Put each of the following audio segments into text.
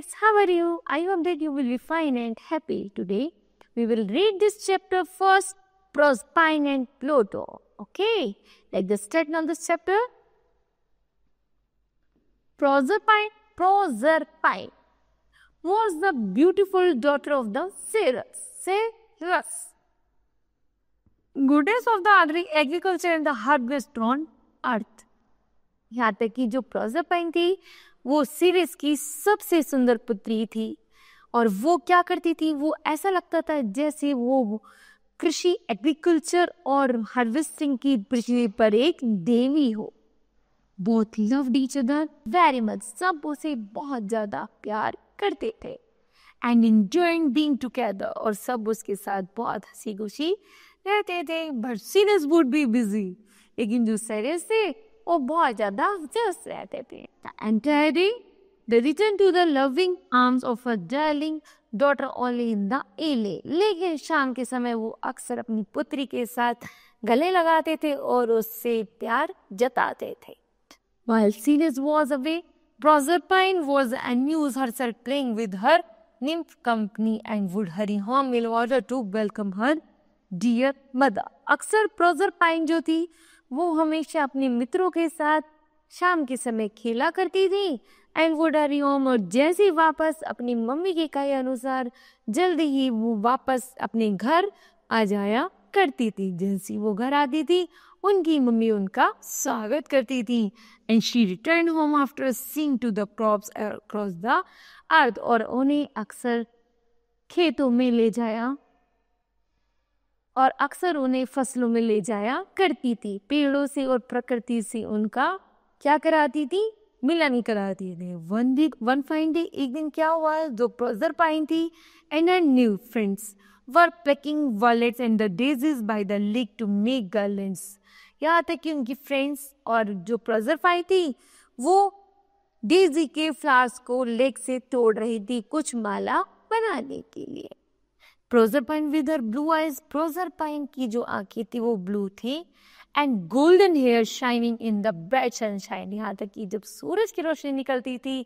friends, how are you? I hope that you will be fine and happy today. We will read this chapter first, Proserpine and Pluto. Okay, let's start now this chapter. Proserpine was the beautiful daughter of the Ceres, goddess of the agriculture and the harvest on earth. यहाँ तक कि जो Proserpine थी वो series की सबसे सुंदर पुत्री थी और वो क्या करती थी, वो ऐसा लगता था जैसे वो कृषि एग्रीकल्चर और हार्वेस्टिंग की पृथ्वी पर एक देवी हो. Both loved each other very much. सब उसे बहुत ज्यादा प्यार करते थे एंड एंजॉयिंग बीइंग टुगेदर, और सब उसके साथ बहुत हंसी खुशी रहते थे. But series would be busy, लेकिन जो सीरिस थे वो बहुत ज्यादा व्यस्त रहते थे. And they returned to the loving arms of her darling daughter only in the evening. लेकिन शाम के समय वो अक्सर अपनी पुत्री के साथ गले लगाते थे और उससे प्यार जताते थे. While Ceres was away, Proserpine was amused herself playing with her nymph company and would hurry home in order to welcome her dear mother. अक्सर Proserpine जो थी वो हमेशा अपने मित्रों के साथ शाम के समय खेला करती थी एंड वुड हरी होम, और जैसे वापस अपनी मम्मी के कहे अनुसार जल्दी ही वो वापस अपने घर आ जाया करती थी. जैसे वो घर आती थी उनकी मम्मी उनका स्वागत करती थी. And she return home after seeing to the crops across the earth, और उन्हें अक्सर खेतों में ले जाया और अक्सर उन्हें फसलों में ले जाया करती थी. पेड़ों से और प्रकृति से उनका क्या कराती थी, मिलन कराती थी. वन फाइन डे, एक दिन क्या हुआ, जो प्रोसरपाइन थी and her new friends were plucking violets and the daisies by the lake to make garlands. यहाँ तक कि उनकी फ्रेंड्स और जो प्रोसरपाइन थी वो डेजी के फ्लावर्स को लेक से तोड़ रही थी कुछ माला बनाने के लिए. Proserpine with her blue eyes, Proserpine की जो आंखें थी वो ब्लू थी and golden hair shining in the bright sunshine. यहाँ तक कि जब सूरज की रोशनी निकलती थी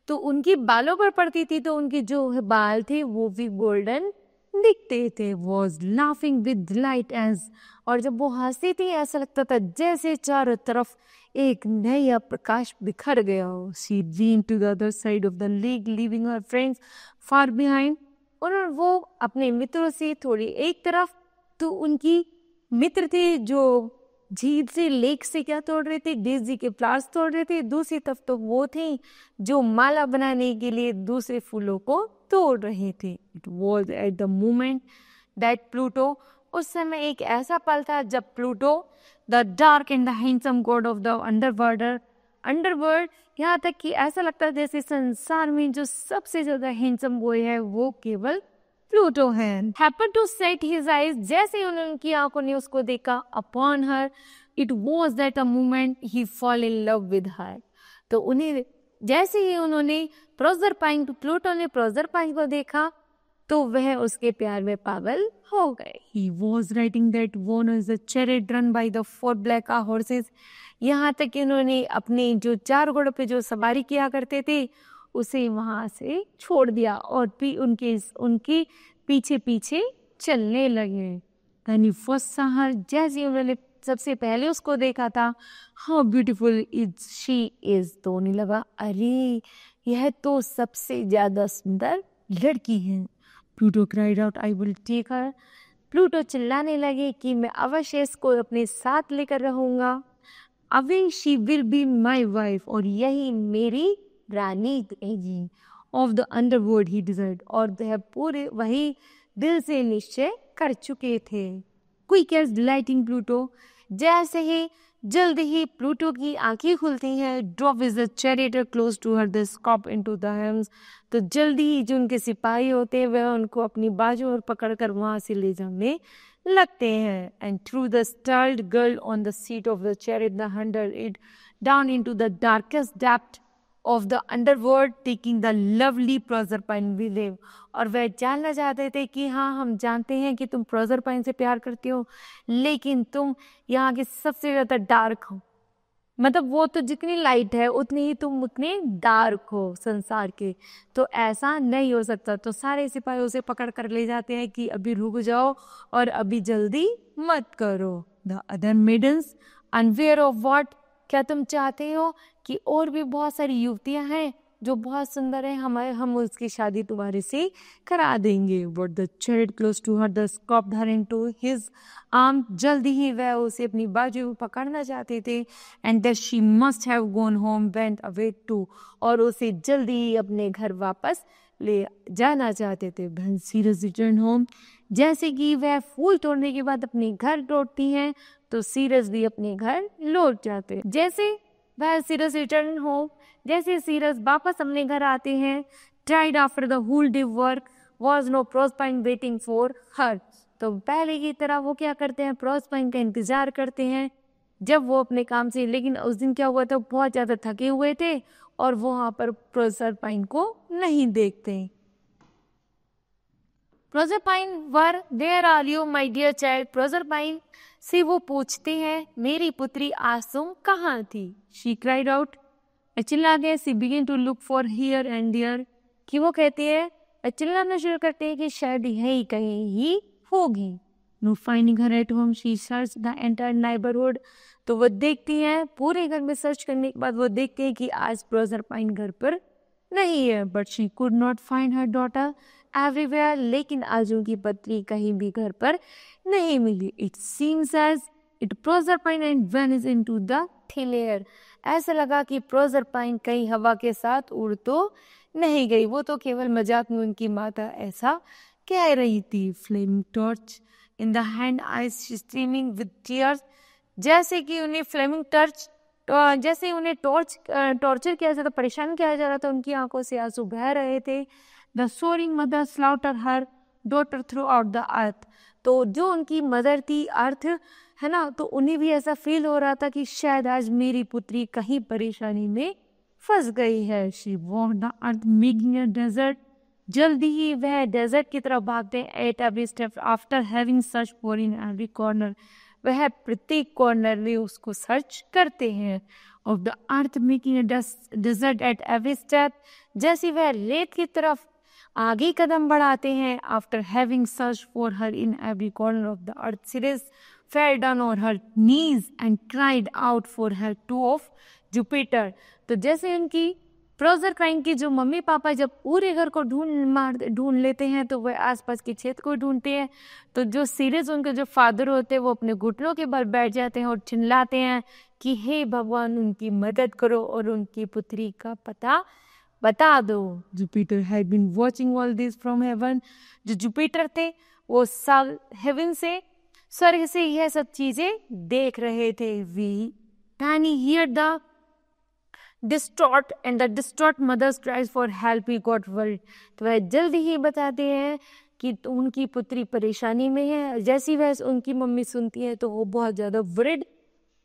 तो उनकी बालों पर पड़ती थी तो उनके जो बाल थे वो भी गोल्डन दिखते थे. Was laughing with delight as, और जब वो हंसती थी ऐसा लगता था जैसे चारों तरफ एक नया प्रकाश बिखर गया हो. She ran to the other side of the lake leaving her friends far behind, और वो अपने मित्रों से थोड़ी एक तरफ, तो उनकी मित्र थे जो झील से लेक से क्या तोड़ रहे थे, डेजी के फ्लावर्स तोड़ रहे थे. दूसरी तरफ तो वो थे जो माला बनाने के लिए दूसरे फूलों को तोड़ रहे थे. It was at the moment that Pluto, उस समय एक ऐसा पल था जब Pluto, the dark and the handsome God of the underworld, यहाँ तक कि ऐसा लगता है जैसे संसार में जो सबसे ज्यादा हैंडसम बॉय है वो केवल प्लूटो है. Happen to set his eyes, जैसे ही उनकी आंखों ने उसको देखा, upon her, it was that a moment he fall in love with her. तो उन्हें जैसे ही उन्होंने प्लूटो ने प्रोसरपाइन को देखा तो वह उसके प्यार में पागल हो गए. He was writing that one is a chariot run by the 4 black horses. यहाँ तक कि उन्होंने अपने जो 4 घोड़ों पे जो सवारी किया करते थे उसे वहां से छोड़ दिया और उनके पीछे पीछे चलने लगे. Then he first saw her, जैसे उन्होंने सबसे पहले उसको देखा था, how beautiful is she is, तो उन्हें लगा अरे यह तो सबसे ज्यादा सुंदर लड़की है. Pluto cried out, I will take her. Pluto चिल्लाने लगे कि मैं अवश्य इसको अपने साथ लेकर रहूंगा. Away she will be my wife, और यही मेरी रानी रहेगी. Of the underworld he desired, और वह पूरे वही दिल से निश्चय कर चुके थे. क्विक एज डिलाइटिंग प्लूटो, जैसे ही जल्द ही प्लूटो की आंखें खुलती हैं, drop is the chariot close to her the scoop into the hems, तो जल्दी ही जो उनके सिपाही होते हैं वह उनको अपनी बाजू और पकड़कर वहां से ले जाने लगते हैं. And through the startled girl on the seat of the chariot the hunter it down into the darkest depth of the underworld, taking the lovely Proserpine we live. और वह जानना चाहते थे कि हाँ हम जानते हैं कि तुम प्रोसरपाइन से प्यार करती हो, लेकिन तुम यहाँ के सबसे ज्यादा डार्क हो मतलब वो तो जितनी लाइट है उतनी ही तुम उतने डार्क हो संसार के, तो ऐसा नहीं हो सकता। तो सारे सिपाही उसे पकड़ कर ले जाते हैं कि अभी रुक जाओ और अभी जल्दी मत करो। The other maidens unaware of what, क्या तुम चाहते हो कि और भी बहुत सारी युवतियां हैं जो बहुत सुंदर है, हम उसकी शादी तुम्हारे से करा देंगे। But the child close to her the scooped her into his arm, जल्दी ही वह उसे अपनी बाजू में पकड़ना चाहते थे। And that she must have gone home went away too, और उसे जल्दी ही अपने घर वापस ले जाना चाहते थे। व्हेन सीरस रिटर्न होम, जैसे कि वह फूल तोड़ने के बाद अपने घर लौटती हैं तो सीरस भी अपने घर लौट जाते। जैसे वह सीरस रिटर्न होम, जैसे सीरस वापस अपने घर आते हैं, tried after the whole day work was no Proserpine waiting for her, तो पहले की तरह वो क्या करते हैं, प्रोस्पाइन का इंतजार करते हैं जब वो अपने काम से। लेकिन उस दिन क्या हुआ था, बहुत ज़्यादा थके हुए थे और वो वहाँ पर प्रोसरपाइन को नहीं देखते। Proserpine where there are you my dear child, Proserpine से वो पूछते हैं मेरी पुत्री आज तुम कहाँ थी। शी क्राइड आउट, चिल्ला गए। She begin to look for here and there, कि वो कहती है, चिल्लाना शुरू करते हैं कि शायद यही कहीं ही होगी। Know finding her at home, she search the entire neighbourhood, तो वो देखती हैं, पूरे घर में सर्च करने के बाद वो देखती है कि आज प्रोसरपाइन घर पर नहीं है। But she could not find her daughter everywhere, लेकिन आज उनकी पत्नी कहीं भी घर पर नहीं मिली। It seems as it Proserpine and vanish into the thin air, ऐसा लगा कि प्रोसरपाइन कहीं हवा के साथ उड़ तो नहीं गई, वो तो केवल मजाक में उनकी माता ऐसा कह रही थी। Flaming torch in the hand, eyes streaming with tears, जैसे कि उन्हें फ्लेमिंग टॉर्च, जैसे उन्हें टॉर्चर किया जाता, परेशान किया जा रहा था, उनकी आंखों से आंसू बह रहे थे। The sorrowing mother slaughter her daughter throughout the earth, तो जो उनकी मदर थी अर्थ है ना, तो उन्हें भी ऐसा फील हो रहा था कि शायद आज मेरी पुत्री कहीं परेशानी में फंस गई है। She walked the earth making a desert, जल्दी ही वह डेजर्ट की तरफ भागते हैं। At every step after having search for in every corner, वह प्रत्येक कॉर्नर में उसको सर्च करते हैं। Of the earth making a desert at every step, जैसे वह रेत की तरफ आगे कदम बढ़ाते हैं। After having search for her in every corner of the earth, Ceres fell down on her knees and cried out for her two of Jupiter, तो जैसे उनकी प्रोसरपाइन की जो मम्मी पापा जब पूरे घर को ढूंढ लेते हैं तो वह आसपास के क्षेत्र को ढूंढते हैं, तो जो सीरियस उनके जो फादर होते हैं वो अपने घुटनों के बल बैठ जाते हैं और चिल्लाते हैं कि हे भगवान उनकी मदद करो और उनकी पुत्री का पता बता दो। Jupiter had been watching all this from heaven, जो जुपिटर थे वो सब हेवन से, स्वर्ग से यह सब चीजें देख रहे थे। We can hear the distraught and the distraught mother's cries for help, we got world, तो वह जल्दी ही बताते हैं कि उनकी पुत्री परेशानी में है। जैसी वह उनकी मम्मी सुनती है तो वो बहुत ज्यादा वरिड,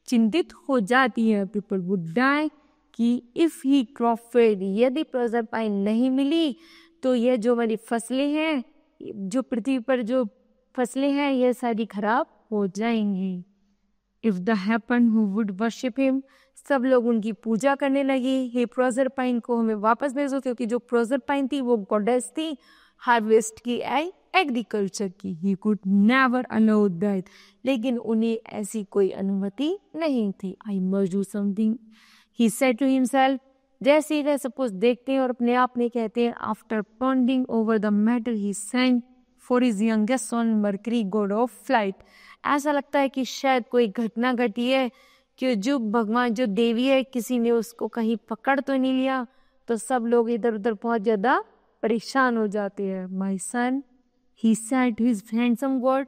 चिंतित हो जाती है। पीपल वुड डाई, कि इफ ही क्रॉप फेड, यदि प्रोसरपाइन नहीं मिली तो ये जो हमारी फसलें हैं, जो पृथ्वी पर जो फसलें हैं ये सारी खराब हो जाएंगी। If the happen who would worship him, सब लोग उनकी पूजा करने लगे। हे प्रोसरपाइन को हमें वापस भेजो, क्योंकि जो प्रोसरपाइन थी वो गॉडेस थी हार्वेस्ट की, एग्रीकल्चर की। He could never allow that, लेकिन उन्हें ऐसी कोई अनुमति नहीं थी। I must do something, he said to himself, जैसे ही वह सब कुछ देखते हैं और अपने आप में कहते हैं। After पॉन्डिंग over the matter he sent for his youngest son mercury, God of flight, ऐसा लगता है कि शायद कोई घटना घटी है कि जो भगवान, जो देवी है, किसी ने उसको कहीं पकड़ तो नहीं लिया, तो सब लोग इधर उधर बहुत ज्यादा परेशान हो जाते हैं। My son, he said to his handsome god,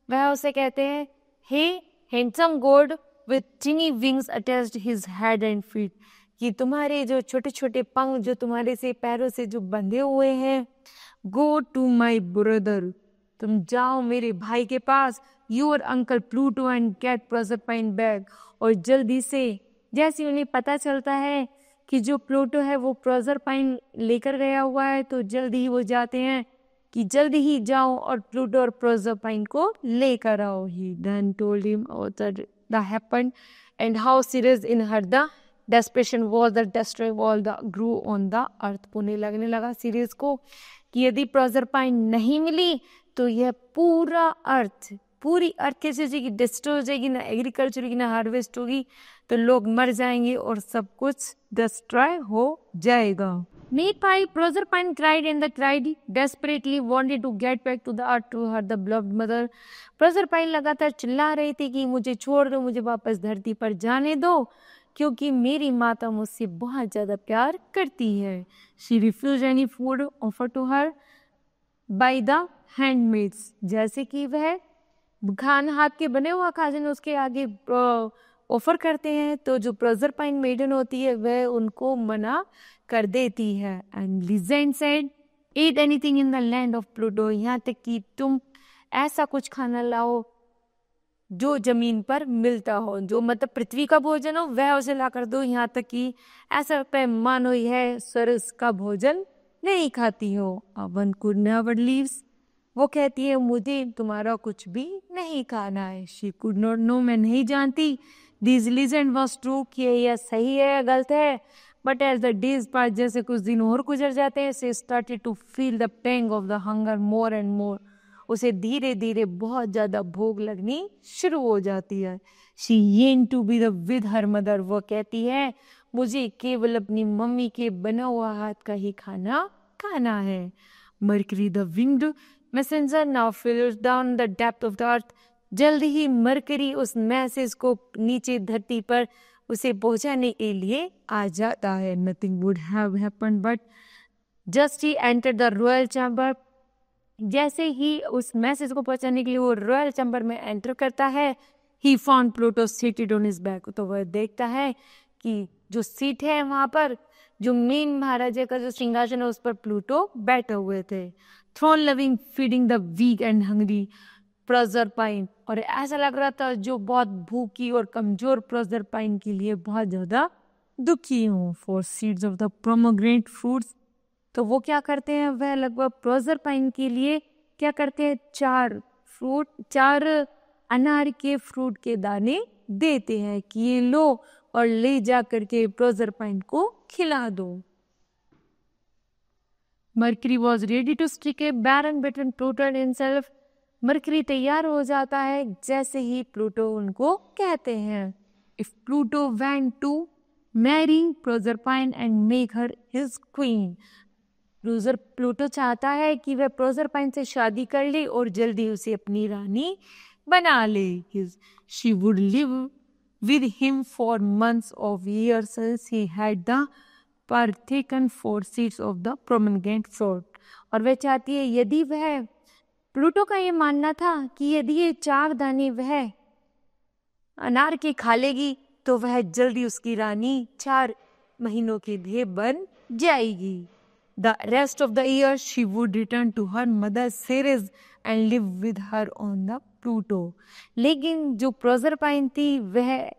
वह उसे कहते हैं hey handsome god with tiny wings attached his head and feet, कि तुम्हारे जो छोटे छोटे पंख जो तुम्हारे से पैरों से जो बंधे हुए हैं, गो टू माई ब्रदर, तुम जाओ मेरे भाई के पास, your uncle Pluto and get Proserpine back, और जल्दी से, जैसे उन्हें पता चलता है कि जो प्लूटो है वो प्रोसरपाइन लेकर गया हुआ है, तो जल्दी ही वो जाते हैं कि जल्दी ही जाओ और प्लूटो और प्रोसरपाइन को लेकर आओ। He then told him the happened and how serious in her the desperation was the destroy all the grew on the earth. पुण्य लगने लगा सीरीज को कि यदि प्रोजरपाइन नहीं मिली तो यह पूरा अर्थ, पूरी अर्थ कैसे हो जाएगी, डिस्ट्रॉय हो जाएगी, ना एग्रीकल्चर होगी ना हार्वेस्ट होगी, तो लोग मर जाएंगे और सब कुछ डिस्ट्रॉय हो जाएगा. Meanwhile, Proserpine cried and the cried desperately wanted to get back to the earth to her the beloved mother. Proserpine लगातार चिल्ला रही थी कि मुझे छोड़ दो, मुझे वापस धरती पर जाने दो, क्योंकि मेरी माता मुझसे बहुत ज़्यादा प्यार करती है. She refused any food offered to her by the handmaids. जैसे कि वह खाना हाथ के बने हुआ खाना उसके आगे ऑफर करते हैं, तो जो प्रोजरपाइन मेडन होती है वह उनको मना कर देती है. And legend said eat anything in the land of Pluto. यहाँ तक कि तुम ऐसा कुछ खाना लाओ जो जमीन पर मिलता हो, जो मतलब पृथ्वी का भोजन हो वह उसे ला कर दो. यहाँ तक कि ऐसा मानो यह सरस का भोजन नहीं खाती हो. One could never leaves. वो कहती है मुझे तुम्हारा कुछ भी नहीं खाना है. She could not know. मैं नहीं जानती दिस लीजेंड वॉज ट्रू कि यह सही है या गलत है. But as the days pass, जैसे कुछ दिन और गुजर जाते हैं, she started to feel the pang of the hunger more and more. उसे धीरे धीरे बहुत ज़्यादा भूख लगनी शुरू हो जाती है. She yearn to be the with her mother. वो कहती है मुझे केवल अपनी मम्मी के बना हुआ हाथ का ही खाना खाना है. Mercury the winged messenger now fills down the depth of the earth. जल्दी ही मरकरी उस मैसेज को नीचे धरती पर उसे पहुंचाने के लिए आ जाता है. Nothing would have happened but just he enter the royal chamber. जैसे ही उस मैसेज को पहुंचाने के लिए वो रॉयल चैम्बर में एंटर करता है, he found Pluto seated on his back. तो वह देखता है कि जो सीट है वहाँ पर, जो मेन महाराजा का जो सिंहासन है उस पर प्लूटो बैठे हुए थे. Throne loving feeding the weak and hungry Proserpine. और ऐसा लग रहा था जो बहुत भूखी और कमजोर प्रोजरपाइन के लिए बहुत ज़्यादा दुखी हूँ. For seeds of the pomegranate fruits. तो वो क्या करते हैं, वह लगभग प्रोजरपाइन के लिए क्या करते हैं, 4 अनार के फ्रूट के दाने देते हैं कि ये लो और ले जा करके प्रोजरपाइन को खिला दो. Mercury was ready to strike a barren between Pluto and himself. Mercury तैयार हो जाता है जैसे ही प्लूटो उनको कहते हैं. If Pluto went to marry Proserpine and make her his queen. Pluto चाहता है कि वह प्रोजरपाइन से शादी कर ले और जल्दी उसे अपनी रानी बना ले. She would live with him for months of years since he had the partaken 4 seeds of the pomegranate fruit. और वह चाहती है, यदि वह प्लूटो का ये मानना था कि यदि ये 4 दाने वह अनार के खा लेगी तो वह जल्दी उसकी रानी 4 महीनों की देह बन जाएगी. The rest of the year she would return to her mother Ceres and live with her on the Pluto. लेकिन जो प्रोजरपाइन थी वह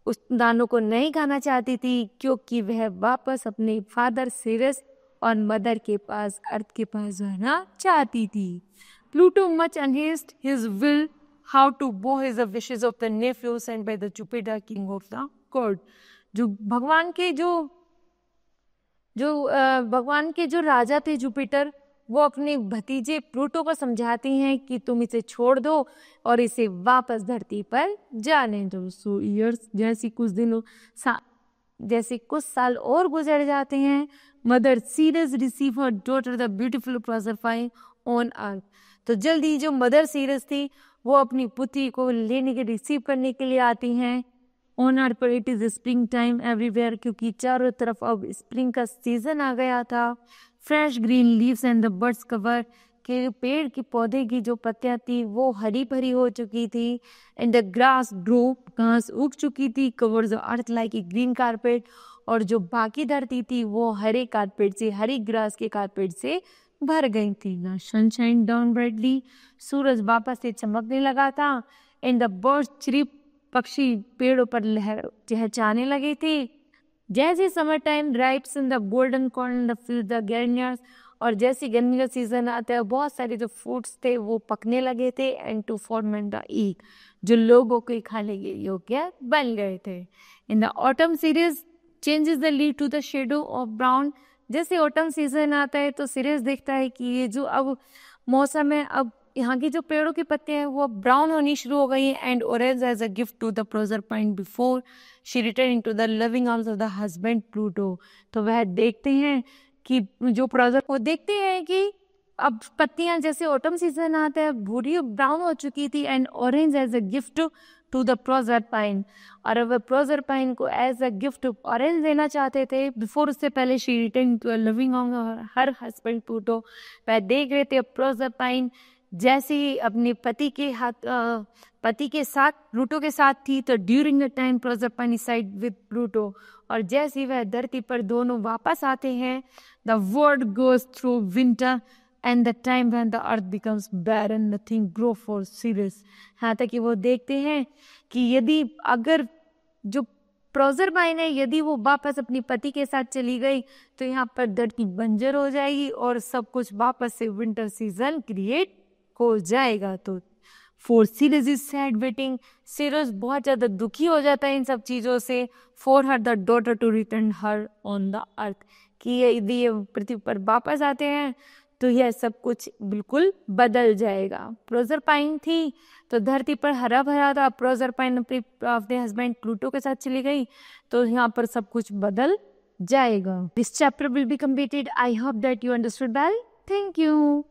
उस दानों को नहीं खाना चाहती थी, क्योंकि वह वापस अपने फादर सेरेस और मदर के पास, अर्थ के पास रहना चाहती थी. Pluto much against his will how to obey the wishes of the nephew sent by the Jupiter king of the god. जो भगवान के जो राजा थे जुपिटर, वो अपने भतीजे प्लूटो को समझाती हैं कि तुम इसे छोड़ दो और इसे वापस धरती पर जाने दो. सो ईयर्स, जैसे कुछ साल और गुजर जाते हैं. Mother Ceres receive her daughter the beautiful Proserpine on earth. तो जल्दी जो मदर सीरस थी वो अपनी पुत्री को लेने के रिसीव करने के लिए आती हैं ऑन अर्थ पर. It is spring time everywhere, क्योंकि चारों तरफ अब स्प्रिंग का सीजन आ गया था. Fresh green leaves and the birds cover, के पेड़ की पौधे की जो पत्तियां थी वो हरी भरी हो चुकी थी. एंड द ग्रास ग्रो, घास उग चुकी थी. Cover the earth like a green carpet, और जो बाकी धरती थी वो हरे कारपेट से, हरी ग्रास के कारपेट से भर गई थी. ना सनशाइन डाउन ब्राइटली, सूरज वापस से चमकने लगा था. एंड द बर्ड्स चिरिप, पक्षी पेड़ों पर चहचहाने लगे थे. जैसे summer time ripes in the golden corn the field the garners, और जैसे गर्मी का सीजन आता है बहुत सारे जो फ्रूट्स थे वो पकने लगे थे and to ferment the egg, जो लोगों को खाने के योग्य बन गए थे। In the autumn Ceres changes the lead to the shadow of brown. जैसे ऑटम सीजन आता है तो सीरीज देखता है कि ये जो अब मौसम है, अब यहाँ की जो पेड़ों की पत्तियां हैं वो ब्राउन होनी शुरू हो गई है। And orange as a gift to the Proserpine before she return to the loving arms of the husband Pluto. तो वह देखते हैं कि जो प्रोसर वो देखते हैं कि अब पत्तियां जैसे ऑटम सीजन आता है भूरी ब्राउन हो चुकी थी and orange as a gift to the Proserpine. और अब प्रोसरपाइन को एज अ गिफ्ट ऑरेंज देना चाहते थे बिफोर, उससे पहले she return to a living on her husband Pluto. वह देख रहे थे प्रोसरपाइन जैसे ही अपने पति के साथ प्लूटो के साथ थी, तो during the time Proserpine side with Pluto. और जैसे ही वह धरती पर दोनों वापस आते हैं, the world goes through winter and the time when the earth becomes barren nothing grow for Ceres. यहाँ तक कि वो देखते हैं कि यदि अगर जो प्रोसरपाइन है यदि वो वापस अपनी पति के साथ चली गई तो यहाँ पर धरती बंजर हो जाएगी और सब कुछ वापस से विंटर सीजन क्रिएट हो जाएगा। तो for series is sad waiting, series बहुत ज़्यादा दुखी हो जाता है इन सब चीज़ों से। For her the daughter to return her on the earth, कि यदि ये पृथ्वी पर वापस आते हैं तो यह सब कुछ बिल्कुल बदल जाएगा। प्रोसरपाइन थी तो धरती पर हरा भरा था, प्रोसरपाइन अपने हस्बैंड प्लूटो के साथ चली गई तो यहाँ पर सब कुछ बदल जाएगा। This chapter will be completed. I hope that you understood well. Thank you.